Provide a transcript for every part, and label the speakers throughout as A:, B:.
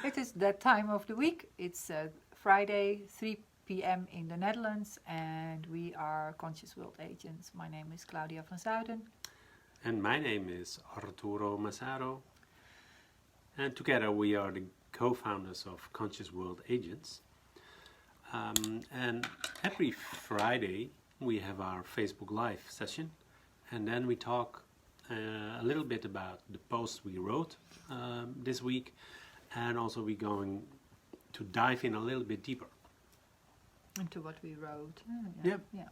A: It is that time of the week. It's Friday, 3 p.m. in the Netherlands, and we are Conscious World Agents. My name is Claudia van Zuiden.
B: And my name is Arturo Massaro. And together we are the co-founders of Conscious World Agents. And every Friday we have our Facebook Live session, and then we talk a little bit about the posts we wrote this week, and also we're going to dive in a little bit deeper
A: Into what we wrote.
B: Yeah.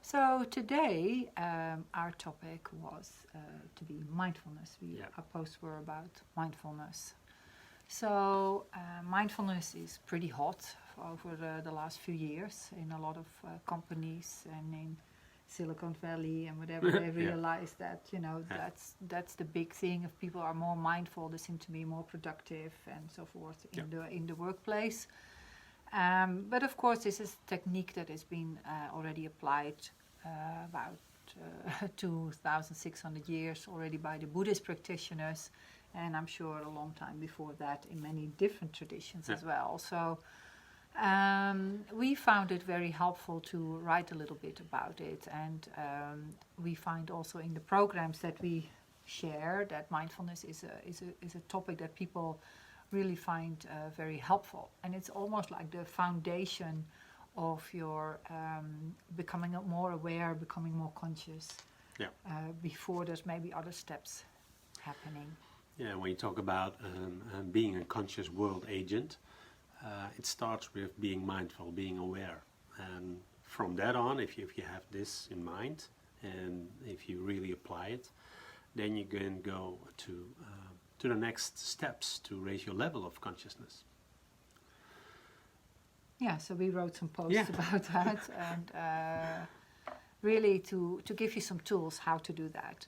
A: So today our topic was to be mindfulness. Our posts were about mindfulness. So mindfulness is pretty hot over the last few years in a lot of companies and in Silicon Valley and whatever. They realize that that's the big thing. If people are more mindful, they seem to be more productive and so forth in the workplace. But of course, this is a technique that has been already applied about 2,600 years already by the Buddhist practitioners, and I'm sure a long time before that in many different traditions as well. So we found it very helpful to write a little bit about it, and we find also in the programs that we share that mindfulness is a topic that people really find very helpful, and it's almost like the foundation of your becoming more aware, becoming more conscious before there's maybe other steps happening.
B: Yeah, when you talk about being a conscious world agent, it starts with being mindful, being aware, and from that on, if you have this in mind and if you really apply it, then you can go to the next steps to raise your level of consciousness.
A: Yeah, so we wrote some posts about that, and really to give you some tools how to do that,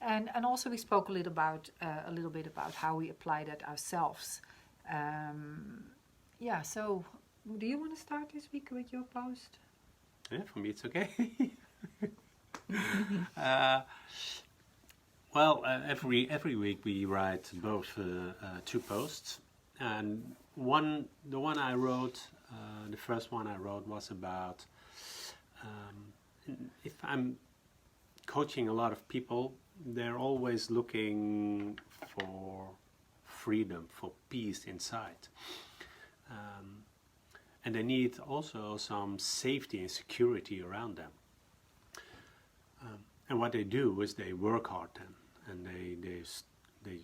A: and also we spoke a little bit about how we apply that ourselves. So do you want to start this week with your post?
B: Yeah, for me it's okay. Every week we write both two posts, and the one I wrote, the first one I wrote was about if I'm coaching a lot of people, they're always looking for freedom, for peace inside. And they need also some safety and security around them. And what they do is they work hard then, and they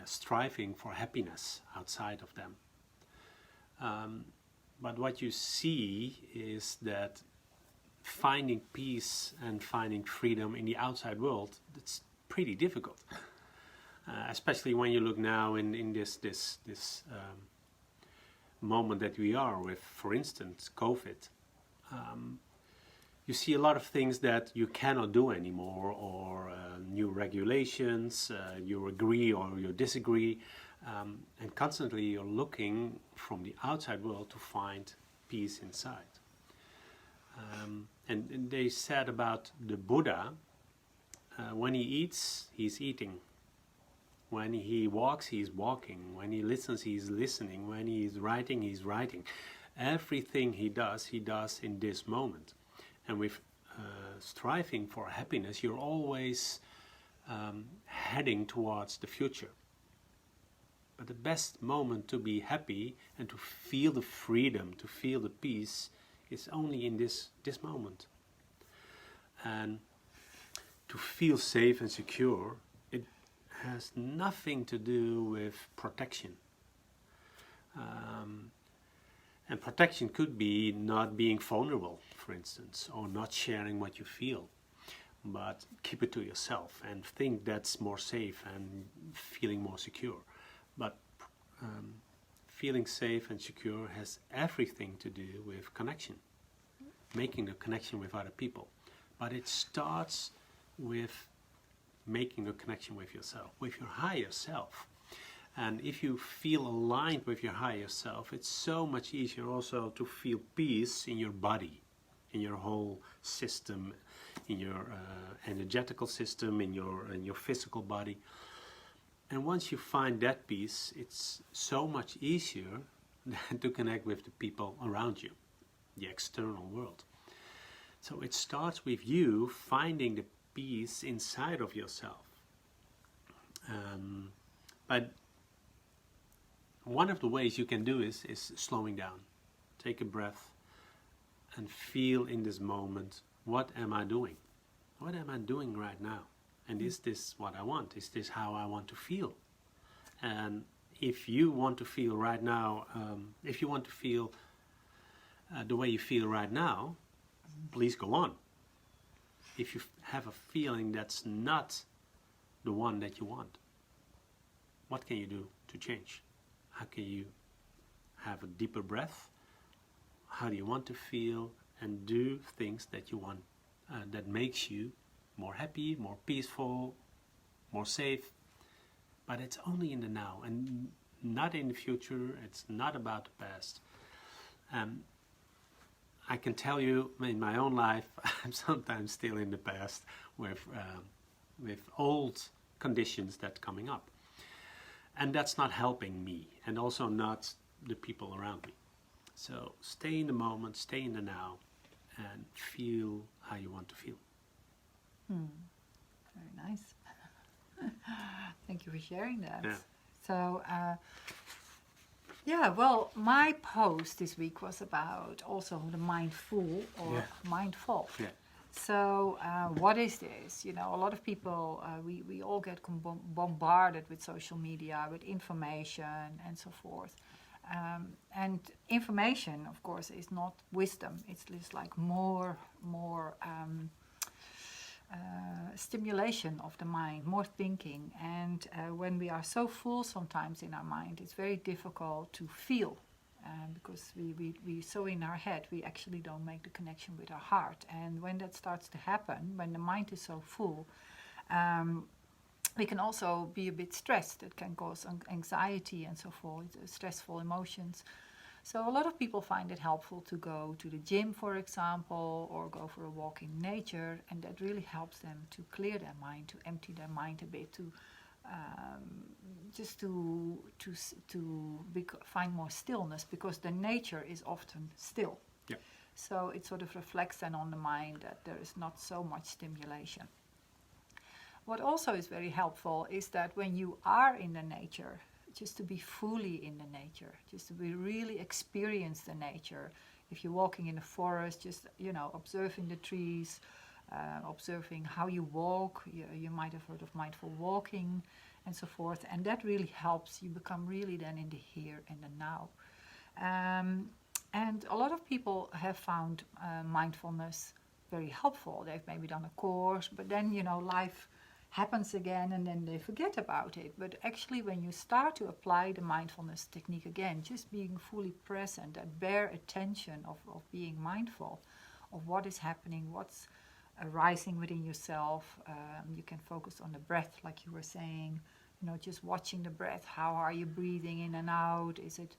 B: striving for happiness outside of them. But what you see is that finding peace and finding freedom in the outside world, it's pretty difficult. Especially when you look now in this moment that we are with, for instance, COVID. You see a lot of things that you cannot do anymore, or new regulations, you agree or you disagree, and constantly you're looking from the outside world to find peace inside. And they said about the Buddha, when he eats, he's eating. When he walks, he's walking. When he listens, he's listening. When he's writing, he's writing. Everything he does in this moment. And with striving for happiness, you're always heading towards the future. But the best moment to be happy and to feel the freedom, to feel the peace, is only in this moment. And to feel safe and secure, it has nothing to do with protection. And protection could be not being vulnerable, for instance, or not sharing what you feel, but keep it to yourself and think that's more safe and feeling more secure. But feeling safe and secure has everything to do with connection, making a connection with other people. But it starts with making a connection with yourself, with your higher self. And if you feel aligned with your higher self, it's so much easier also to feel peace in your body, in your whole system, in your energetical system, in your physical body. And once you find that peace, it's so much easier than to connect with the people around you, the external world. So it starts with you finding the peace inside of yourself. But one of the ways you can do is slowing down. Take a breath and feel in this moment, what am I doing? What am I doing right now? And is this what I want? Is this how I want to feel? And if you want to feel right now, if you want to feel the way you feel right now, please go on. If you have a feeling that's not the one that you want, what can you do to change? How can you have a deeper breath? How do you want to feel? And do things that you want, that makes you more happy, more peaceful, more safe. But it's only in the now and not in the future. It's not about the past. I can tell you in my own life, I'm sometimes still in the past with old conditions that coming up. And that's not helping me and also not the people around me. So stay in the moment, stay in the now, and feel how you want to feel.
A: Very nice. Thank you for sharing that.
B: Yeah.
A: So, well, my post this week was about also the mindful or mindful.
B: Yeah.
A: So, what is this? You know, a lot of people, we all get bombarded with social media, with information and so forth. And information, of course, is not wisdom. It's just like more stimulation of the mind, more thinking. And when we are so full sometimes in our mind, it's very difficult to feel. Because we so in our head, we actually don't make the connection with our heart. And when that starts to happen, when the mind is so full, we can also be a bit stressed. It can cause anxiety and so forth, stressful emotions. So a lot of people find it helpful to go to the gym, for example, or go for a walk in nature, and that really helps them to clear their mind, to empty their mind a bit, to just to find more stillness, because the nature is often still.
B: Yeah.
A: So it sort of reflects then on the mind that there is not so much stimulation. What also is very helpful is that when you are in the nature, just to be fully in the nature, just to be really experience the nature. If you're walking in the forest, just, observing the trees, observing how you walk. You might have heard of mindful walking and so forth. And that really helps you become really then in the here and the now. And a lot of people have found mindfulness very helpful. They've maybe done a course, but then, life happens again and then they forget about it. But actually when you start to apply the mindfulness technique again, just being fully present, that bare attention of being mindful of what is happening, what's arising within yourself. You can focus on the breath, like you were saying, just watching the breath. How are you breathing in and out? Is it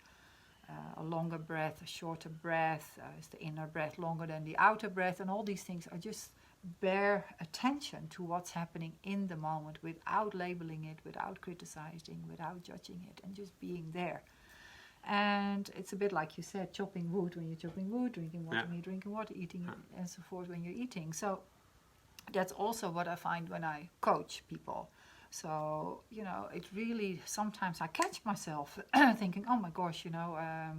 A: a longer breath, a shorter breath? Is the inner breath longer than the outer breath? And all these things are just bear attention to what's happening in the moment without labeling it, without criticizing, without judging it, and just being there. And it's a bit like you said, chopping wood when you're chopping wood, drinking water when you're drinking water, eating and so forth when you're eating. So that's also what I find when I coach people. So, it really, sometimes I catch myself thinking, oh my gosh,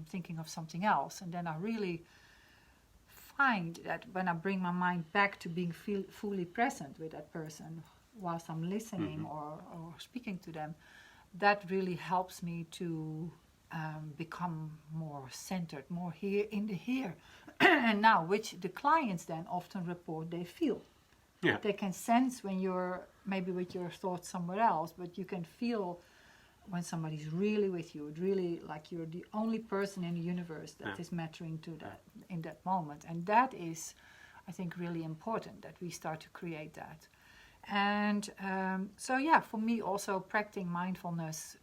A: thinking of something else. And then I really find that when I bring my mind back to being fully present with that person whilst I'm listening or speaking to them, that really helps me to become more centered, more here in the here and now, which the clients then often report they feel.
B: Yeah.
A: They can sense when you're maybe with your thoughts somewhere else, but you can feel when somebody's really with you, really like you're the only person in the universe that is mattering to that in that moment. And that is, I think, really important that we start to create that. And for me also practicing mindfulness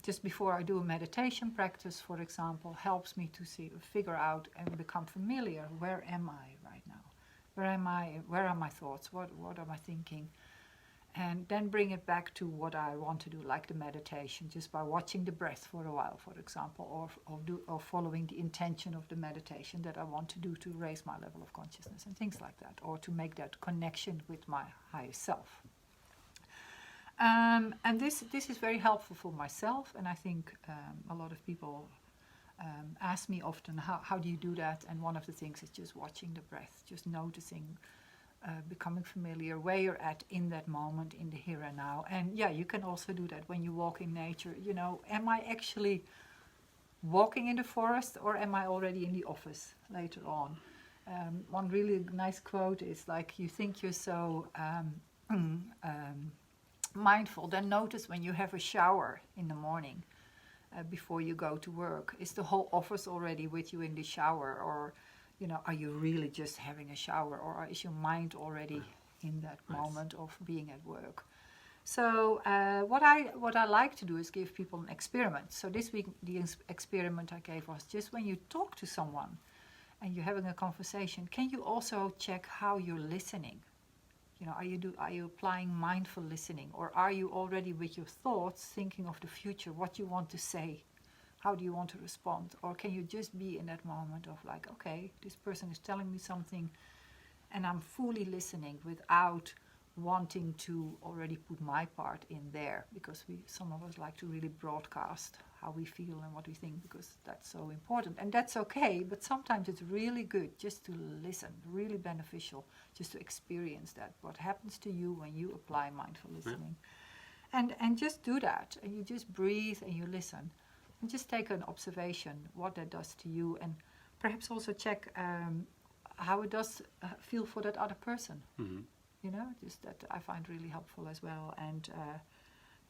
A: just before I do a meditation practice, for example, helps me to figure out and become familiar. Where am I right now? Where am I? Where are my thoughts? What am I thinking? and then bring it back to what I want to do, like the meditation, just by watching the breath for a while, for example, or following the intention of the meditation that I want to do to raise my level of consciousness and things like that, or to make that connection with my higher self. And this is very helpful for myself, and I think a lot of people ask me often, how do you do that? And one of the things is just watching the breath, just noticing, becoming familiar where you're at in that moment, in the here and now. And yeah, you can also do that when you walk in nature. You know, am I actually walking in the forest, or am I already in the office later on? One really nice quote is like, you think you're so mindful, then notice when you have a shower in the morning before you go to work. Is the whole office already with you in the shower, or you know, are you really just having a shower, or is your mind already in that moment of being at work? So what I like to do is give people an experiment. So this week the experiment I gave was just when you talk to someone and you're having a conversation, can you also check how you're listening? You know, are you applying mindful listening, or are you already with your thoughts thinking of the future, what you want to say, how do you want to respond? Or can you just be in that moment of like, okay, this person is telling me something and I'm fully listening without wanting to already put my part in there, because some of us like to really broadcast how we feel and what we think, because that's so important, and that's okay. But sometimes it's really good just to listen, really beneficial, just to experience that, what happens to you when you apply mindful listening. And just do that, and you just breathe and you listen, and just take an observation what that does to you, and perhaps also check how it does feel for that other person. You know, just that I find really helpful as well. And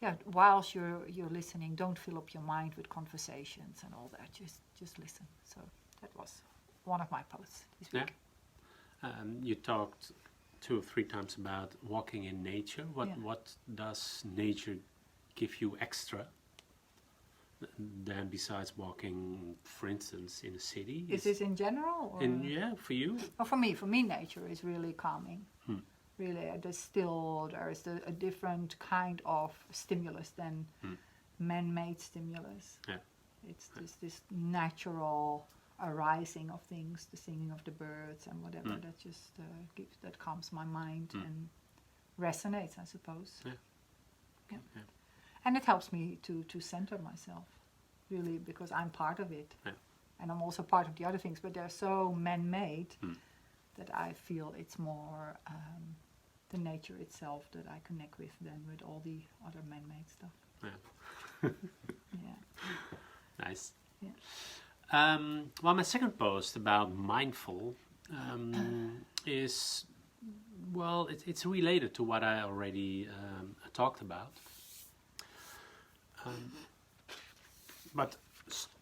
A: yeah, whilst you're listening, don't fill up your mind with conversations and all that. Just listen. So that was one of my posts this week.
B: Yeah. You talked 2 or 3 times about walking in nature. What does nature give you extra than besides walking, for instance, in a city?
A: Is this in general? Or?
B: Yeah, for you?
A: Oh, for me, nature is really calming. Really, there's a different kind of stimulus than man-made stimulus. Yeah. It's just this natural arising of things, the singing of the birds and whatever, that just that calms my mind and resonates, I suppose. Yeah. And it helps me to center myself, really, because I'm part of it. Yeah. And I'm also part of the other things, but they're so man-made that I feel it's more the nature itself that I connect with than with all the other man-made stuff. Yeah.
B: Nice. Yeah. Well, my second post about mindful is, well, it's related to what I already talked about. But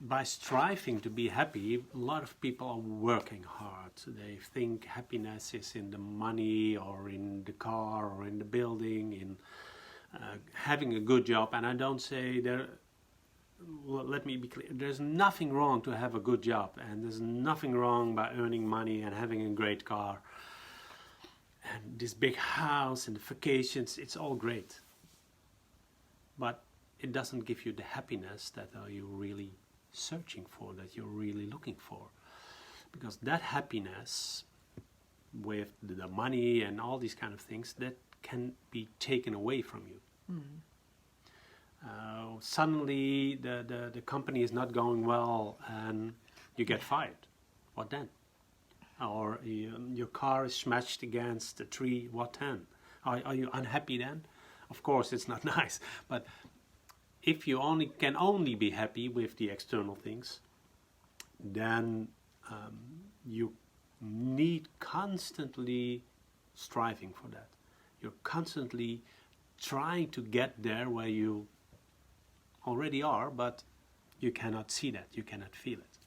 B: by striving to be happy, a lot of people are working hard. They think happiness is in the money, or in the car, or in the building, in having a good job. And I don't say well, let me be clear, there's nothing wrong to have a good job, and there's nothing wrong by earning money and having a great car and this big house and the vacations. It's all great, but it doesn't give you the happiness that you're really searching for, that you're really looking for. Because that happiness with the money and all these kind of things, that can be taken away from you. Suddenly the company is not going well and you get fired. What then? Or your car is smashed against a tree. What then? Are you unhappy then? Of course it's not nice, but if you can only be happy with the external things, then you need constantly striving for that. You're constantly trying to get there where you already are, but you cannot see that, you cannot feel it.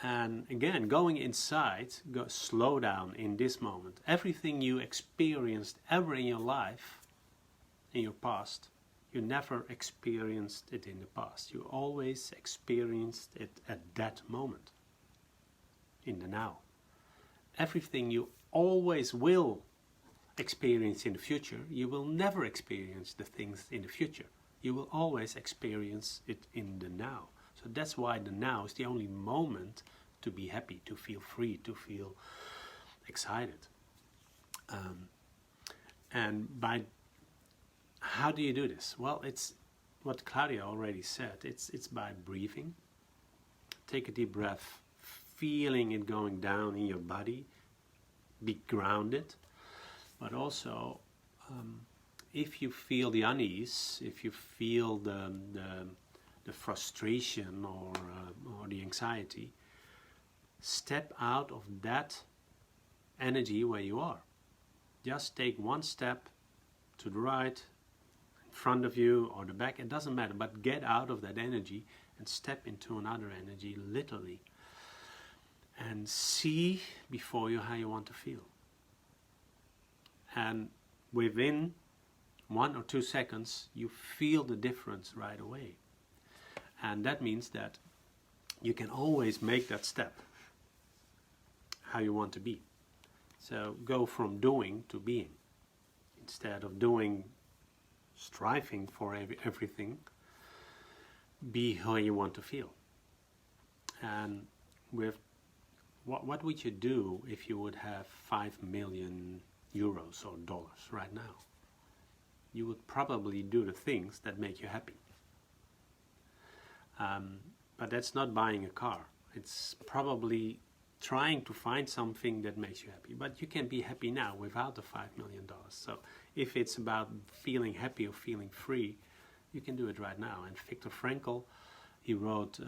B: And again, going inside, slow down in this moment. Everything you experienced ever in your life, in your past, you never experienced it in the past. You always experienced it at that moment, in the now. Everything you always will experience in the future, you will never experience the things in the future. You will always experience it in the now. So that's why the now is the only moment to be happy, to feel free, to feel excited. And how do you do this? Well, it's what Claudia already said. It's by breathing. Take a deep breath, feeling it going down in your body. Be grounded. But also, if you feel the unease, if you feel the frustration or the anxiety, step out of that energy where you are. Just take one step to the right, in front of you or the back, it doesn't matter, but get out of that energy and step into another energy, literally. And see before you how you want to feel. And within 1 or 2 seconds, you feel the difference right away. And that means that you can always make that step, how you want to be. So go from doing to being. Instead of doing, striving for everything, be how you want to feel. And with what would you do if you would have 5 million euros or dollars right now? You would probably do the things that make you happy. But that's not buying a car. It's probably trying to find something that makes you happy. But you can be happy now without the $5 million. So if it's about feeling happy or feeling free, you can do it right now. And Viktor Frankl, he wrote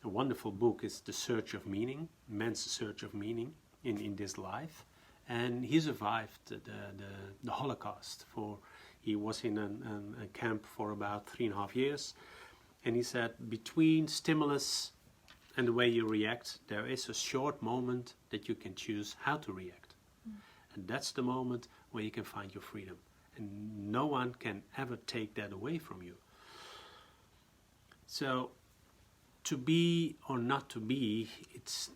B: a wonderful book. It's The Search of Meaning, Man's Search of Meaning in this life. And he survived the Holocaust. He was in a camp for about 3.5 years. And he said, between stimulus and the way you react, there is a short moment that you can choose how to react. And that's the moment where you can find your freedom. And no one can ever take that away from you. So, to be or not to be, it's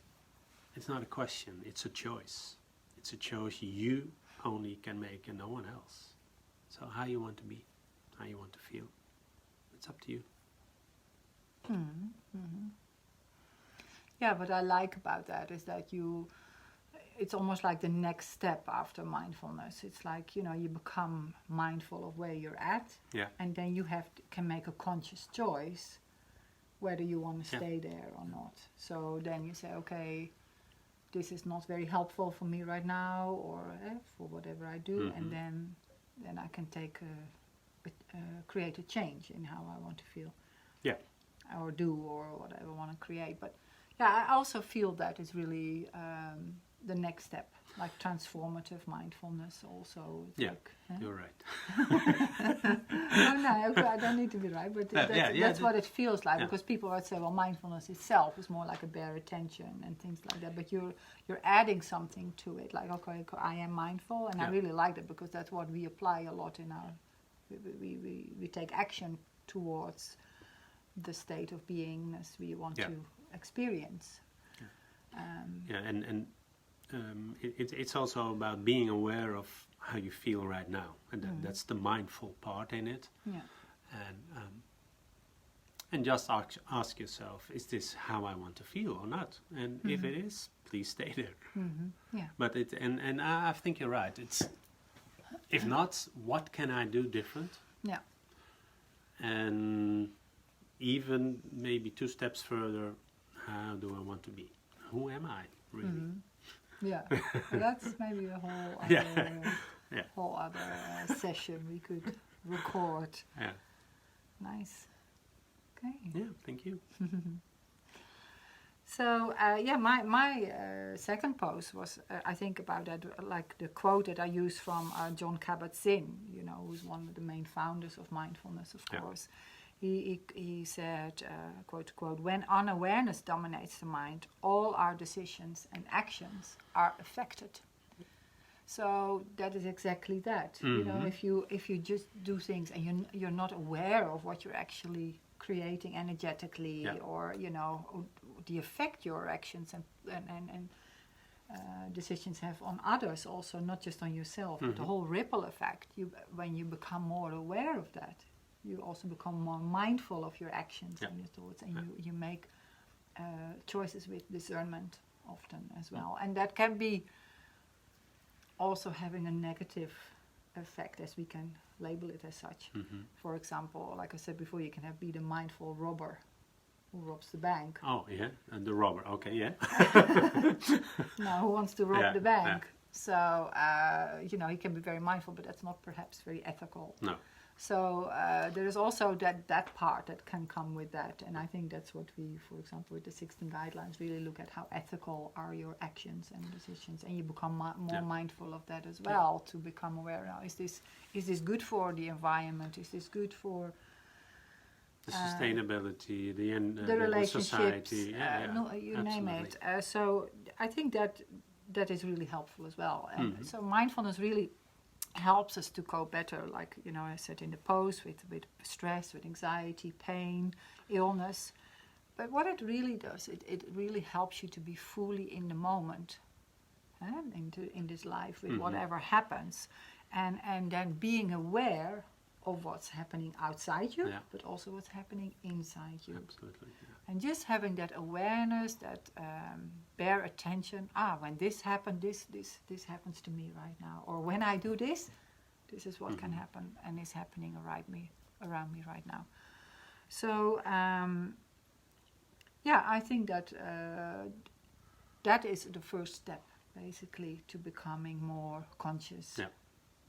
B: not a question, it's a choice. It's a choice you only can make and no one else. So how you want to be, how you want to feel, it's up to you.
A: Mm-hmm. Yeah, what I like about that is that it's almost like the next step after mindfulness. It's like, you become mindful of where you're at, and then you can make a conscious choice whether you want to stay there or not. So then you say, okay, this is not very helpful for me right now, or for whatever I do, and then I can create a change in how I want to feel. Yeah. Or do, or whatever I want to create. But yeah, I also feel that is really the next step, like transformative mindfulness also. It's
B: you're right.
A: I don't need to be right, but that's what it feels like, because people would say, well, mindfulness itself is more like a bare attention and things like that, but you're adding something to it, like, okay, I am mindful, and I really like that, because that's what we apply a lot in our, we take action towards the state of beingness we want to experience.
B: It's also about being aware of how you feel right now, and that's the mindful part in it. And just ask yourself, is this how I want to feel or not? And if it is, please stay there. But and I think you're right. It's, if not, what can I do different? And even maybe 2 steps further, how do I want to be? Who am I, really? That's maybe a whole other session we could record. Nice. Okay. Yeah, thank you. So my second post was I think about that, like the quote that I use from Jon Kabat-Zinn, who's one of the main founders of mindfulness, of course. He said, quote, quote, when unawareness dominates the mind, all our decisions and actions are affected. So that is exactly that. If you just do things and you're not aware of what you're actually creating energetically, or the effect your actions
A: decisions have on others also, not just on yourself, but the whole ripple effect. When you become more aware of that, you also become more mindful of your actions and your thoughts, and you make choices with discernment often as well. And that can be also having a negative effect, as we can label it as such. For example, like I said before, you can be the mindful robber who robs the bank.
B: Oh, yeah, and the robber, okay, yeah.
A: Now, who wants to rob the bank?
B: Yeah.
A: So, he can be very mindful, but that's not perhaps very ethical.
B: No.
A: So there is also that part that can come with that. And I think that's what we, for example, with the 16 guidelines, really look at how ethical are your actions and decisions. And you become more mindful of that as well, to become aware now, is this good for the environment? Is this good for
B: the sustainability,
A: the relationships,
B: society,
A: you name it. So I think that is really helpful as well. And so mindfulness really helps us to cope better, like I said in the post, with stress, with anxiety, pain, illness. But what it really does, it really helps you to be fully in the moment, in this life, with whatever happens, and then being aware of what's happening outside you, but also what's happening inside you.
B: Absolutely. Yeah.
A: And just having that awareness, that bare attention, when this happened, this happens to me right now. Or when I do this is what can happen and is happening around me right now. So, I think that that is the first step, basically, to becoming more conscious. Yeah.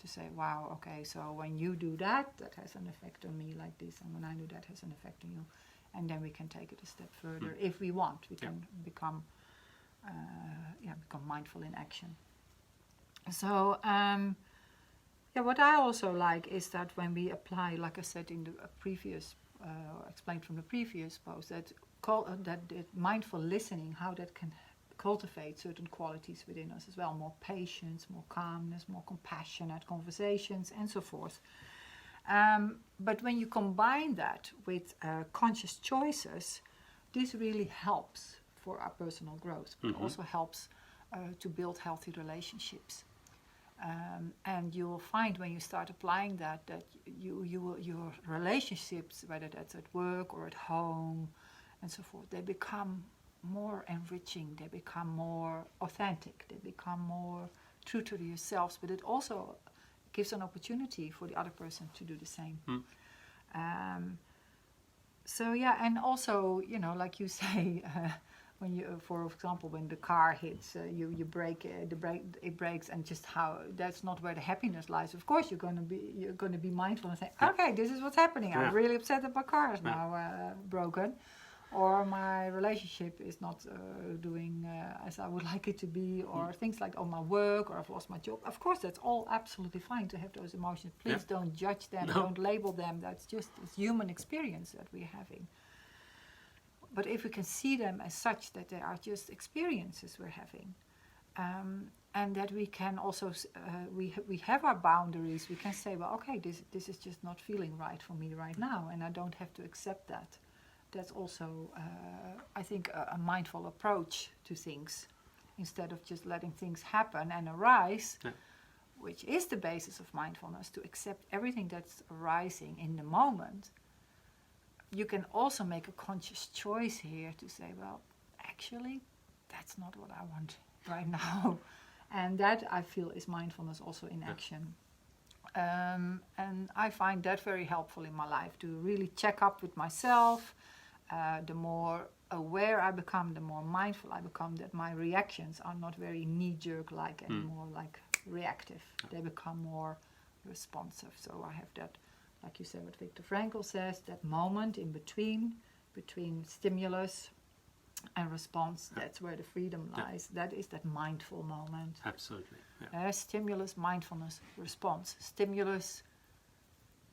A: To say, wow, okay, so when you do that has an effect on me like this, and when I do that has an effect on you. And then we can take it a step further if we want. We can become mindful in action. So, what I also like is that when we apply, like I said in the previous, explained from the previous post, that mindful listening, how that can cultivate certain qualities within us as well, more patience, more calmness, more compassionate conversations, and so forth. But when you combine that with conscious choices, this really helps for our personal growth, but also helps to build healthy relationships. And you will find when you start applying that your relationships, whether that's at work or at home and so forth, they become more enriching, they become more authentic, they become more true to yourselves, but it also gives an opportunity for the other person to do the same. And also, like you say, when you, for example, when the car hits, you brake, it brakes, and just how that's not where the happiness lies. Of course, you're going to be mindful and say, okay, this is what's happening. I'm really upset that my car is now broken, or my relationship is not doing as I would like it to be, or things like my work, or I've lost my job. Of course, that's all absolutely fine to have those emotions. Please don't judge them, don't label them. That's just a human experience that we're having. But if we can see them as such, that they are just experiences we're having, and that we can also, we have our boundaries. We can say, well, okay, this is just not feeling right for me right now, and I don't have to accept that. That's also, I think, a mindful approach to things, instead of just letting things happen and arise, which is the basis of mindfulness, to accept everything that's arising in the moment. You can also make a conscious choice here to say, well, actually, that's not what I want right now. And that, I feel, is mindfulness also in action. And I find that very helpful in my life, to really check up with myself. The more aware I become, the more mindful I become, that my reactions are not very knee-jerk like anymore, like reactive. They become more responsive. So I have that, like you said, what Viktor Frankl says, that moment in between stimulus and response. That's where the freedom lies. That is that mindful moment.
B: Absolutely.
A: Stimulus, mindfulness, response. Stimulus,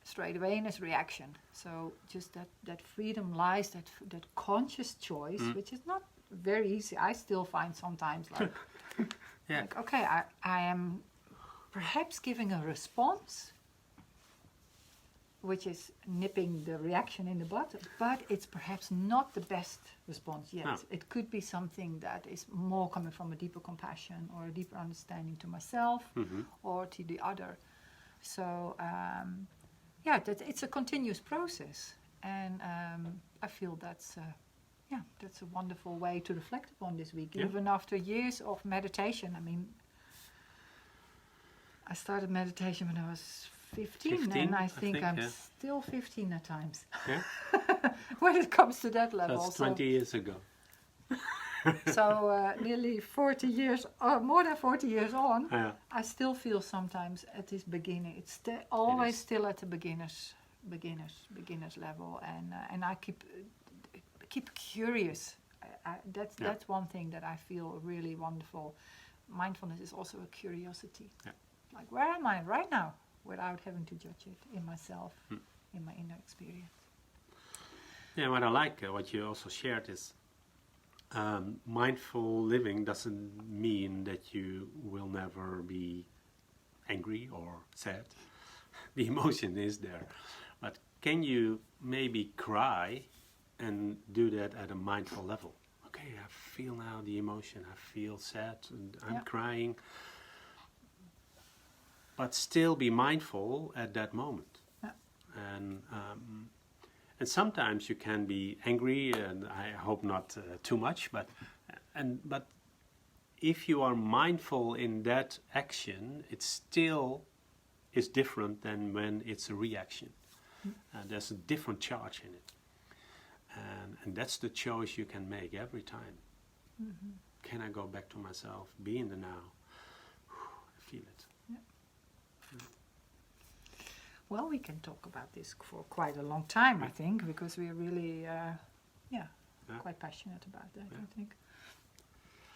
A: straight away in its reaction. So just that freedom lies, that conscious choice, which is not very easy. I still find sometimes like okay, I am perhaps giving a response which is nipping the reaction in the bud, but it's perhaps not the best response yet.
B: No.
A: It could be something that is more coming from a deeper compassion or a deeper understanding to myself or to the other. So, it's a continuous process. And I feel that's a wonderful way to reflect upon this week.
B: Yeah.
A: Even after years of meditation. I mean, I started meditation when I was 15 and I think I'm still 15 at times.
B: Yeah.
A: When it comes to that level.
B: That's 20 years ago.
A: So nearly 40 years, or more than 40 years on,
B: Yeah.
A: I still feel sometimes at this beginning. It's always still at the beginners level, and I keep curious. That's one thing that I feel really wonderful. Mindfulness is also a curiosity.
B: Yeah.
A: Like, where am I right now, without having to judge it in myself, in my inner experience.
B: Yeah, what I like, what you also shared is mindful living doesn't mean that you will never be angry or sad. The emotion is there. But can you maybe cry and do that at a mindful level? Okay, I feel now the emotion, I feel sad, and I'm crying. But still be mindful at that moment.
A: Yeah.
B: And sometimes you can be angry, and I hope not too much, but if you are mindful in that action, it still is different than when it's a reaction. There's a different charge in it. And that's the choice you can make every time. Can I go back to myself, be in the now, feel it.
A: Well, we can talk about this for quite a long time, I think, because we're really, quite passionate about that, I think.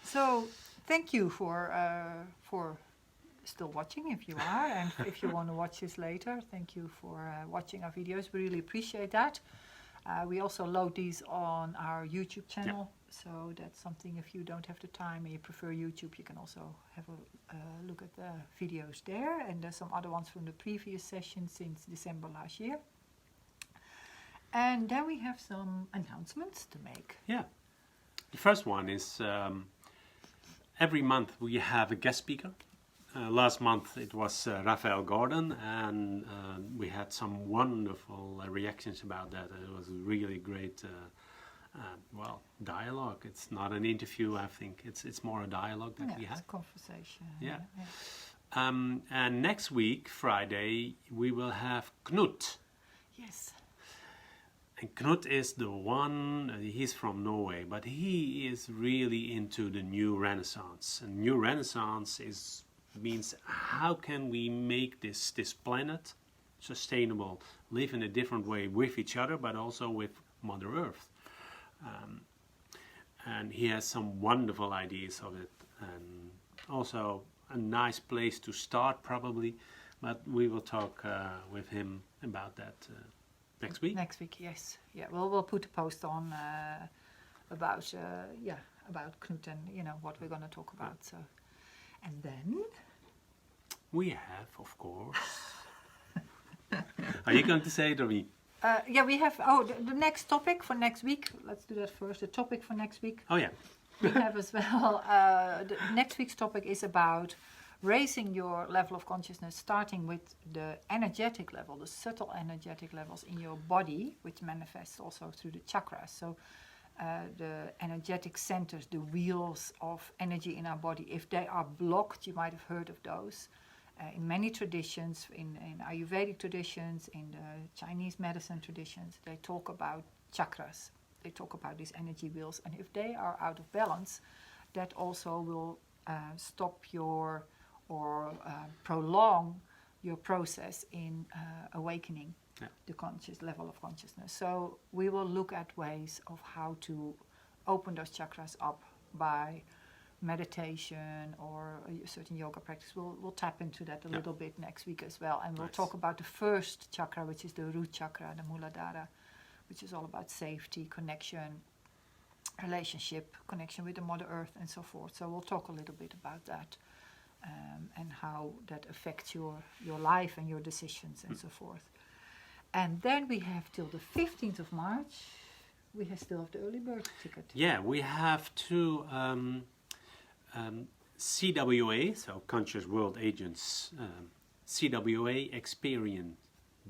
A: So, thank you for still watching, if you are, and if you want to watch this later, thank you for watching our videos. We really appreciate that. We also load these on our YouTube channel, so that's something, if you don't have the time and you prefer YouTube, you can also have a look at the videos there. And there's some other ones from the previous session since December last year. And then we have some announcements to make.
B: Yeah. The first one is every month we have a guest speaker. Last month it was Raphael Gordon, and we had some wonderful reactions about that. It was a really great dialogue. It's not an interview, I think. It's more a dialogue that we had.
A: It's a conversation.
B: Yeah. And next week, Friday, we will have Knut.
A: Yes.
B: And Knut is the one, he's from Norway, but he is really into the New Renaissance. And New Renaissance means how can we make this planet sustainable, live in a different way with each other, but also with Mother Earth. And he has some wonderful ideas of it, and also a nice place to start probably, but we will talk with him about that next week.
A: Next week, yes. Yeah, we'll put a post on about Knut and what we're going to talk about. So, and then
B: we have, of course. Are you going to say it or me?
A: We have. The next topic for next week. Let's do that first. The topic for next week.
B: Oh yeah.
A: We have as well. The next week's topic is about raising your level of consciousness, starting with the energetic level, the subtle energetic levels in your body, which manifests also through the chakras. So the energetic centers, the wheels of energy in our body, if they are blocked, you might have heard of those. In many traditions, in Ayurvedic traditions, in the Chinese medicine traditions, they talk about chakras. They talk about these energy wheels. And if they are out of balance, that also will stop your or prolong your process in awakening the conscious level of consciousness. So we will look at ways of how to open those chakras up by meditation or a certain yoga practice. We'll tap into that a little bit next week as well, and we'll talk about the first chakra, which is the root chakra, the Muladhara, which is all about safety, connection, relationship, connection with the Mother Earth, and so forth. So we'll talk a little bit about that and how that affects your life and your decisions and so forth. And then we have till the 15th of March, we still have the early bird ticket.
B: Yeah, we have two CWA, so Conscious World Agents, CWA Experience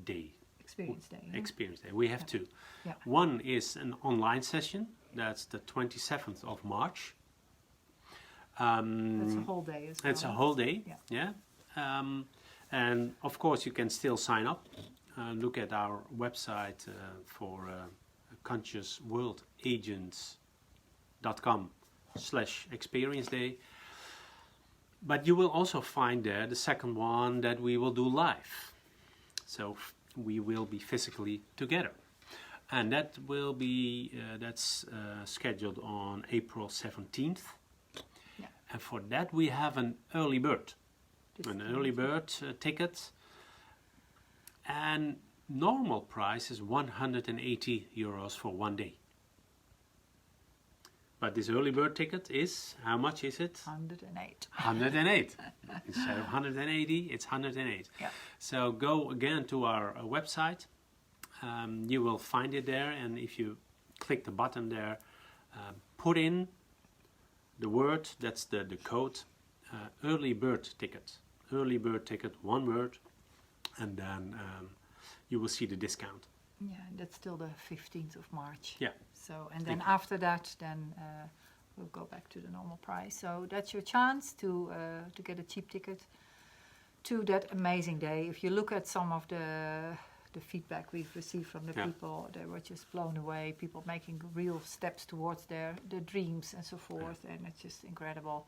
B: Day.
A: Experience Day. Yeah?
B: Experience Day. We have two.
A: Yeah.
B: One is an online session. That's the 27th of March.
A: That's a whole day as well.
B: It's a whole day.
A: Yeah.
B: And of course, you can still sign up. Look at our website for consciousworldagents.com/experience day. But you will also find there the second one that we will do live. So we will be physically together. And that will be, scheduled on April 17th.
A: Yeah.
B: And for that we have an early bird. Ticket. And normal price is €180 for one day. But this early bird ticket is, how much is it?
A: 108.
B: 108. Instead of 180, it's 108.
A: Yeah.
B: So go again to our website. You will find it there, and if you click the button there, put in the word, that's the code, early bird ticket. Early bird ticket, one word, and then you will see the discount.
A: Yeah, that's till the 15th of March.
B: Yeah.
A: So, and then after that, then we'll go back to the normal price. So that's your chance to get a cheap ticket to that amazing day. If you look at some of the feedback we've received from the people, they were just blown away. People making real steps towards their dreams and so forth, and it's just incredible.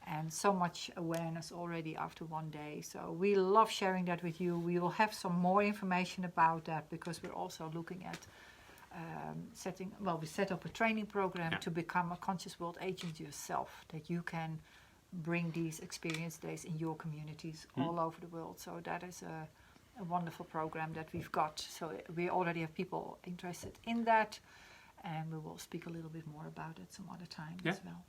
A: And so much awareness already after one day. So we love sharing that with you. We will have some more information about that because we're also looking at we set up a training program to become a Conscious World Agent yourself, that you can bring these experience days in your communities all over the world. So that is a wonderful program that we've got. So we already have people interested in that, and we will speak a little bit more about it some other time as well.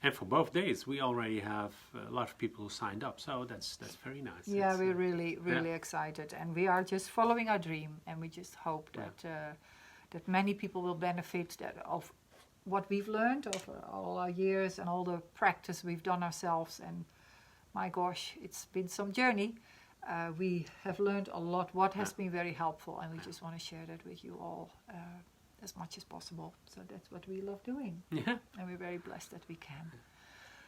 A: And
B: for both days, we already have a lot of people who signed up, so that's very nice.
A: Yeah, we're really excited, and we are just following our dream, and we just hope that many people will benefit of what we've learned over all our years and all the practice we've done ourselves. And my gosh, it's been some journey. We have learned a lot, what has been very helpful, and we just want to share that with you all as much as possible. So that's what we love doing.
B: Yeah.
A: And we're very blessed that we can.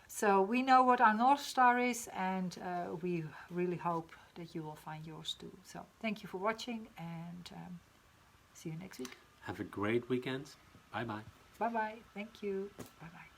A: So we know what our North Star is, and we really hope that you will find yours too. So thank you for watching, and see you next week.
B: Have a great weekend. Bye-bye.
A: Bye-bye. Thank you. Bye-bye.